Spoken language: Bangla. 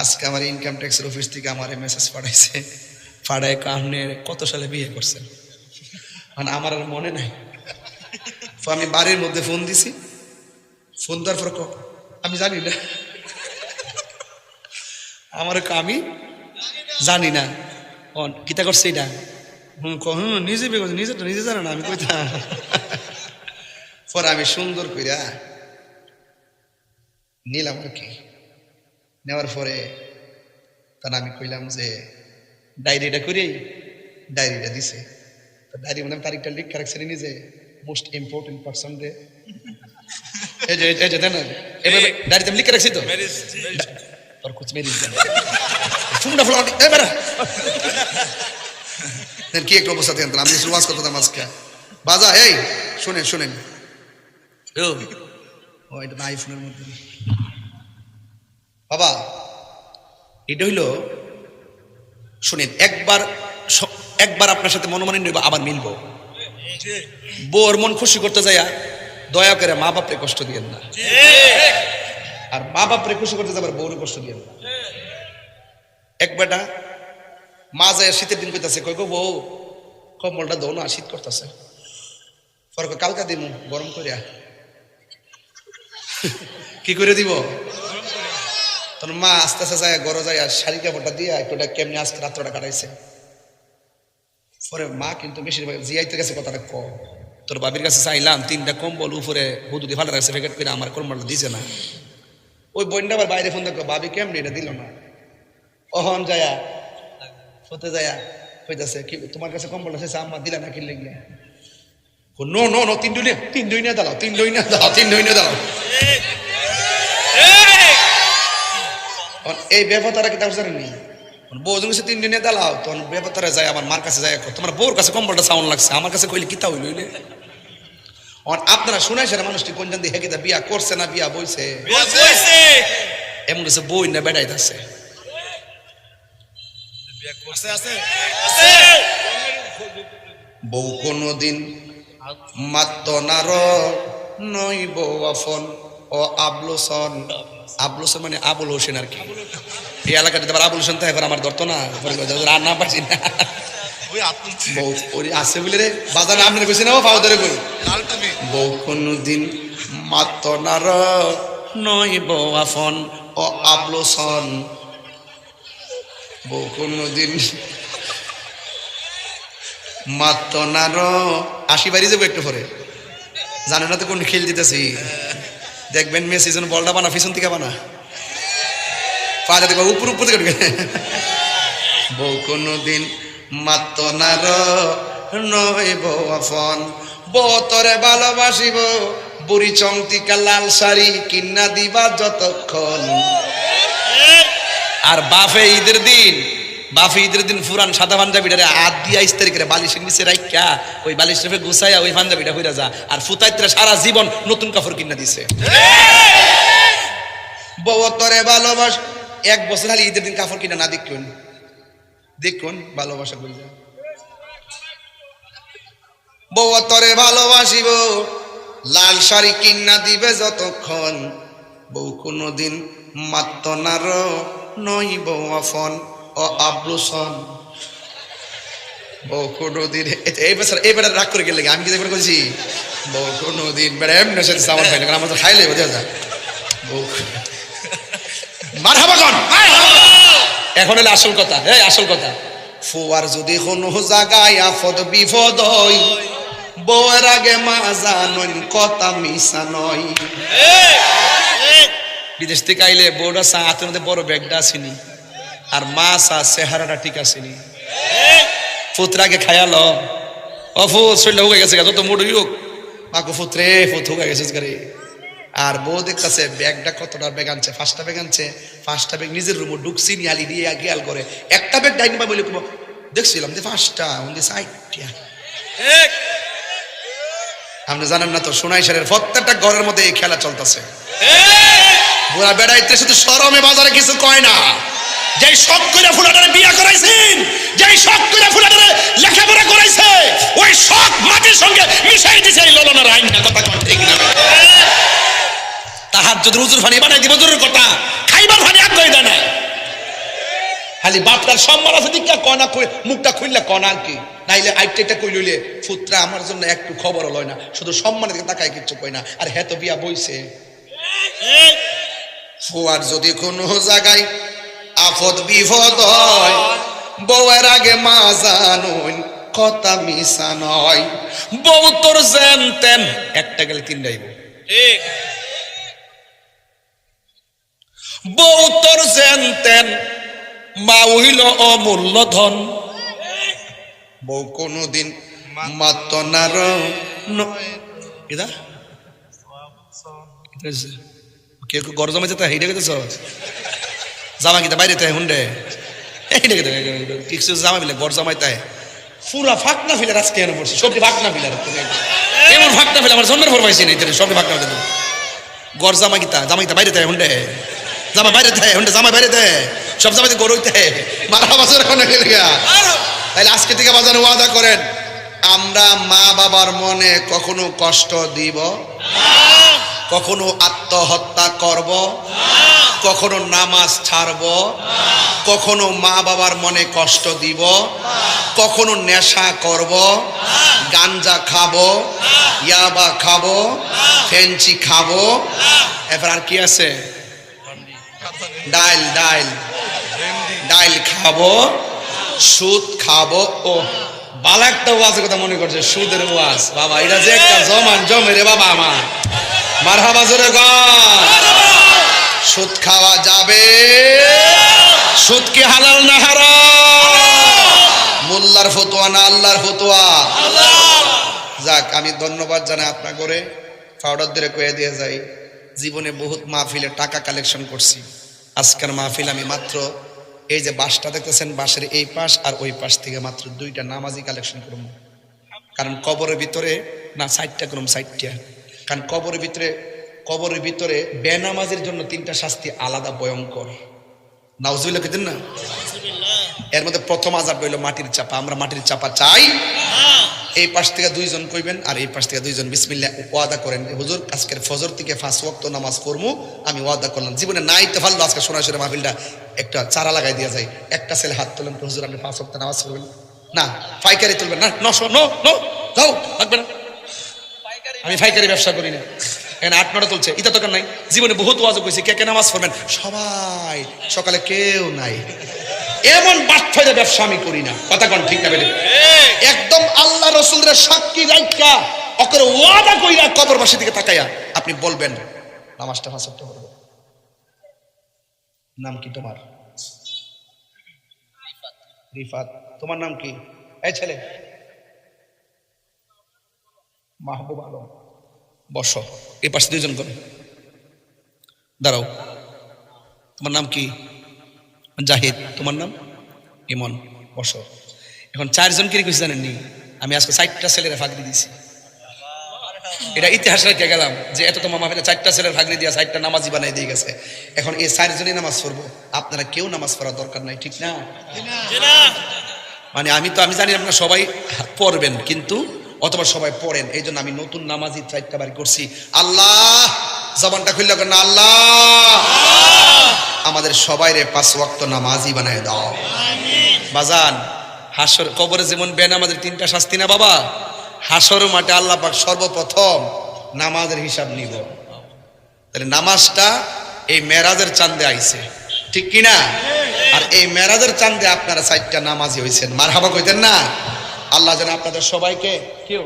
আজকে আমার ইনকাম ট্যাক্সের অফিস থেকে আমার মেসেজ পাঠাইছে, পাঠায় কারণে কত সালে বিয়ে করছেন, মানে আমার আর মনে নাই। আমি বাড়ির মধ্যে ফোন দিছি, ফোন দেওয়ার পর আমি জানি না, আমার আমি জানি না কিতা করছে এটা। নিজে বিয়ে করছে, নিজেরটা নিজে জানে না, আমি কইতা। পরে আমি সুন্দর কইরা নিলাম আর কি। নেওয়ার পরে তার আমি কইলাম যে ডায়েরিটা করি, ডায়েরিটা দিছে। ডায়েরি মানে তারিখটা লিখে রাখছে নিজে, মোস্ট ইম্পর্টেন্ট পার্সন রে। এই যে দেন এভাবে ডায়েরিতে লিখে রাখছি তো, তোর কুছ মেরিজ দেন ফুমটা ফুলা এবারে দেন কি একটা অবস্থা দেন। আমি শুরু করতে দাম আজকে বাজা। এই শুনেন শুনেন, ও এটা আইফোনের মধ্যে বাবা, এটা হইল শুনেন, একবার আপনার সাথে মনোমালিন্য হইব, আবার মিলব। বউর মন খুশি করতে যাইয়া দয়া করে মা বাপরে কষ্ট দিয়েন না, আর মা বাপরে খুশি করতে যাবার বউরে কষ্ট দিয়েন না। এক বেটা মা যায় শীতের দিন কইতাছে, কই গো বউ কম্বলটা দো না, শীত করতেছে। পরে কালকা দিমু গরম করিয়া। কি করে দিব? তখন মা আস্তে আস্তে যায় গড় যায় শাড়ি কাপড়টা দিয়ে একটুটা কেমনি আজকে রাত্রটা কাটাইছে। পরে মা কিন্তু বেশিরভাগ জিয়াইতে গেছে কথাটা কম, তোর বাবির কাছে চাইলাম 3টা কম্বল উপরে হুদু দিয়ে ফাটা রাখছে প্যাকেট করে, আমার কম্বলটা দিছে না। ওই বোনটা আবার বাইরে ফোন দেখো, বাবি কেমনি এটা দিল না। অহন যায়া হতে যায়া কইতাছে, কি তোমার কাছে কম্বলটা চাইছে আম্মা দিলা না, কিনলে গিয়া নো নো নো 3 দুইনা দাও, 3 দুইনা দাও, 3 দুইনা দাও। এই ব্যাপারটা কি তার জানেন নি? বউ যখন 3 দিনে দালাও, তখন ব্যাপারটা যায় আমার মার কাছে যায়, তোমার বউর কাছে কম্বলটা সাউন্ড লাগছে, আমার কাছে কইলে কিতা হইল হইলে। আপনারা শুনাইছেন মানুষটি কোন জান দিয়ে হেকিতা বিয়া করছে না বিয়া বইছে, এমন কিছু বই না বেড়াইতেছে। বউ কোনদিন মাত্ত নার নই বউ আফন ও আবলোসন। আবলোসন মানে আবুল হোসেন আর কি। এই এলাকাতে আবার আবুল হোসেন থাকে, আমার ধরতো না, আর না পারছি না। বউ আছে বলে রে বাজারে আপনার কইছি না, পাও ধরে কই বউ কোনদিন মাত্ত নার নই বউ আফন ও আবলোসন। বউ কোনদিন মাত্ত নার আশি বাড়ি যাবো একটু পরে, জানে না তো কোন খেল দিতেছি। দেখবেন মেসি যেন বলটা বানা পিছন থেকে বানা, পাড়া দেখবা উপর উপর থেকে ঢুকে। বউ কোনদিন মাত্ত নার নই বউ আফন। বউ তরে ভালোবাসিব, বুড়ি চংতিকা লাল শাড়ি কিন্না দিবা যতক্ষণ। আর বাফে ঈদের দিন ফুরান সাদা পাঞ্জাবিটারে হাত দিয়া ইস্তারি করে বালিশের নিচে রাইখা ওই বালিশ রেফে গুছাইয়া ওই পাঞ্জাবিটা হইরা যা, আর ফুতাইত্রা সারা জীবন নতুন কাপড় কিনা দিছে। বউ তরে ভালোবাস, 1 বছর খালি ঈদের দিন কাপড় কিনা না দেখুন ভালোবাসা করি। বউ তরে ভালোবাসিব, লাল শাড়ি কিনা দিবে যতক্ষণ। বউ কোনদিন মাত্ত নার নই বউ আফন ও আবলুসন। বউ কোনদিন এই বেড়া রাগ করে গেলে আমি কি দেখবার করছি। বউ কোনদিন বেড়া এমনি সাথে সামান খাইলে, কারণ আমার তো খাইলে বোঝা যায়। বউ মারহাবা কোন এখন হলে আসল কথা। এই আসল কথা, ফুয়ার যদি কোনো জায়গায় আফদ বিপদ হই, বউয়ের আগে মা জানন কথা মিশা নয়। বিদেশ থেকে আইলে বউটা চা হাতের মধ্যে বড় ব্যাগটা আসেনি, আর মা চা চেহারাটা ঠিক আসেনি। ফুতরা আগে খায়াল অফুত শরীরটা হয়ে গেছে, যত মোট হোক মাকে ফুতরে ফুত হয়ে গেছে ঘরে। আর বউ দেখতেছে ব্যাগটা কতটা ব্যাগ আনছে, 5টা ব্যাগ আনছে। 5টা ব্যাগ নিজের রুমে ঢুকছি নিয়ালি দিয়ে গিয়াল করে, একটা ব্যাগ ডাইনি বা বলে দেখছিলাম যে 5টা ওদের 60টা। আপনি জানেন না তো, সোনাইশারের প্রত্যেকটা ঘরের মধ্যে এই খেলা চলতেছে। বুড়া বেড়াইতে শুধু শরমে বাজারে কিছু কয় না, যেই শখ করে ফুলাটারে বিয়া করাইছেন, যেই শখ করে ফুলাটারে লেখাপড়া করাইছে, ওই শখ মাটির সঙ্গে মিশাই দিছে এই ললনার আইন না। কথা ঠিক না? তাহার যদি হুজুর ফানি বানাই দিব দূরের কথা, খাইবার ফানি আগ্রহী দেয় না। খালি বাপটার সম্মান আছে দিকা কনা কই মুখটা খুললে কনা কি নাইলে আইটেটা কই লইলে পুত্রা আমার জন্য একটু খবর লয় না, শুধু সম্মানের দিকে তাকায় কিচ্ছু কই না। আর হ্যাঁ তো বিয়া বইছে। ফুয়ার যদি কোনো জায়গায় আফত বিপদ হয়, বউয়ের আগে মা জানুন কথা মিশা নয়। বউ তোর জানতেন একটা গেলে তিন যাইব, বউ তোর জানতেন মা হইল অমূল্য ধন। বউ কোনদিন মাত্র নার কেউ ঘর জমা যেতে হেঁটে গেতেছ জামা কিতা বাইরে তাই হুন্ডে কিছু জামা বিলে ঘর জমাইতে পুরা ফাঁকনা ফিলার আজকে এনে পড়ছি, সবটি ফাঁকনা ফিলার এমন ফাঁকনা ফিলার আমার জন্মের পর পাইছি না, সবটি ফাঁকনা ফিলার ঘর জামা কিতা বাইরে তাই হুন্ডে জামা বাইরে দেয় হুন্ডে জামা বাইরে দেয় সব জামাইতে গরুইতে মারা বছর এখন তাইলে আজকে থেকে বাজারে ওয়াদা করেন আমরা মা বাবার মনে কখনো কষ্ট দিব, কখনো আত্মহত্যা করব, কখনো নামাজ ছাড়ব, কখনো মা বাবার মনে কষ্ট দিব, কখনো নেশা করব, গাঞ্জা খাবো, ইয়াবা খাবো, ফেঞ্চি খাবো, এরপর আর কি আছে ডাইল ডাইল ডাইল খাবো, সুদ খাবো। ও বালা একটা ওয়াজের কথা মনে করছে, সুদের ওয়াজ। বাবা এটা যে একটা জমান জমে রে বাবা আমার মারহাবা জোরে গন। সুদ খাওয়া যাবে, সুদ কি হালাল না হারাম? মোল্লার ফতোয়া না আল্লাহর ফতোয়া? যাক আমি ধন্যবাদ জানাই আপনা করে পাউডার ধরে কয়ে দিয়ে যাই, জীবনে বহুত মাহফিলে টাকা কালেকশন করছি। আজকের মাহফিল আমি মাত্র এই যে বাসটা দেখতেছেন, বাসের এই পাশ আর ওই পাশ থেকে মাত্র 2টা নামাজি কালেকশন করবো। কারণ কবরের ভিতরে না 4টা করুম 4টা, কারণ কবরের ভিতরে বেনামাজির জন্য 3টা শাস্তি আলাদা ভয়ঙ্কর। নাউজুবিল্লাহ কইতেন না? এর মধ্যে প্রথম আযাব হইল মাটির চাপা। আমরা মাটির চাপা চাই। এই পাশ থেকে 2 জন কইবেন আর এই পাশ থেকে 2 জন বিসমিল্লাহ ওয়াদা করেন, হুজুর আজকের ফজর থেকে 5 ওয়াক্ত নামাজ করবো, আমি ওয়াদা করলাম। জীবনে নাইতে পারলো আজকে সোনাশরে মাহফিলটা একটা চারা লাগাই দেওয়া যায়। একটা ছেলে হাত তোলেন, হুজুর আপনি 5 ওয়াক্ত নামাজ করবেন না? পাইকারি তুলবেন না? 900 নো যাও লাগবে না, আমি পাইকারি ব্যবসা করি না। এখানে 8-9টা তুলছে, এটা দরকার নাই। জীবনে বহুত ওয়াজ কইছি, কে কে নামাজ পড়বেন? সবাই সকালে কেউ নাই। এমন বাটফাইরা ব্যবসা আমি করি না। কথা কোন ঠিক না? একদম আল্লাহ রাসূলের সাক্ষী রাইখা ওকে ওয়াদা কইরা কবরবাসী দিকে তাকায়া আপনি বলবেন নামাজটা 5 ওয়াক্ত পড়ব। নাম কি তোমার? রিফাত। তোমার নাম কি? এই ছেলে মাহবুব আলম। বসো। এই পাশে 2 জন কোন দাঁড়াও। তোমার নাম কি? জাহিদ। তোমার নাম? ইমন। বসো। এখন 4 জন কি কইছে জানেননি? আমি আজকে 4টা ছেলের ফাগরি দিছি। এটা ইতিহাস রেখে গেলাম যে এত তোমার মাহফিলে 4টা ছেলের ফাগরি দিয়া 4টা নামাজি বানাই দিয়ে গেছে। এখন এই 4 জনই নামাজ পড়বো, আপনারা কেউ নামাজ পড়ার দরকার নাই, ঠিক না? মানে আমি জানি আপনারা সবাই পড়বেন, কিন্তু অথবা সবাই পড়েন, এই জন্য আমি নতুন নামাজি 4টা বাড়ি করছি। আল্লাহ জবানটা খুললে না, আল্লাহ আমাদের সবাইরে 5 ওয়াক্ত নামাজি বানায় দাও। বাজান হাসর কবরে যেমন বেনামাজের 3টা শাস্তি না বাবা, হাসর মাঠে আল্লাহ পাক সর্বপ্রথম নামাজের হিসাব নিব। তাহলে নামাজটা এই মেরাজের চাঁদে আইছে, ঠিক কিনা? আর এই মেরাজের চাঁদে আপনারা 4টা নামাজি হইছেন। মারহাবা কইতেন না? আল্লাহ যেন আপনাদের সবাইকে কেউ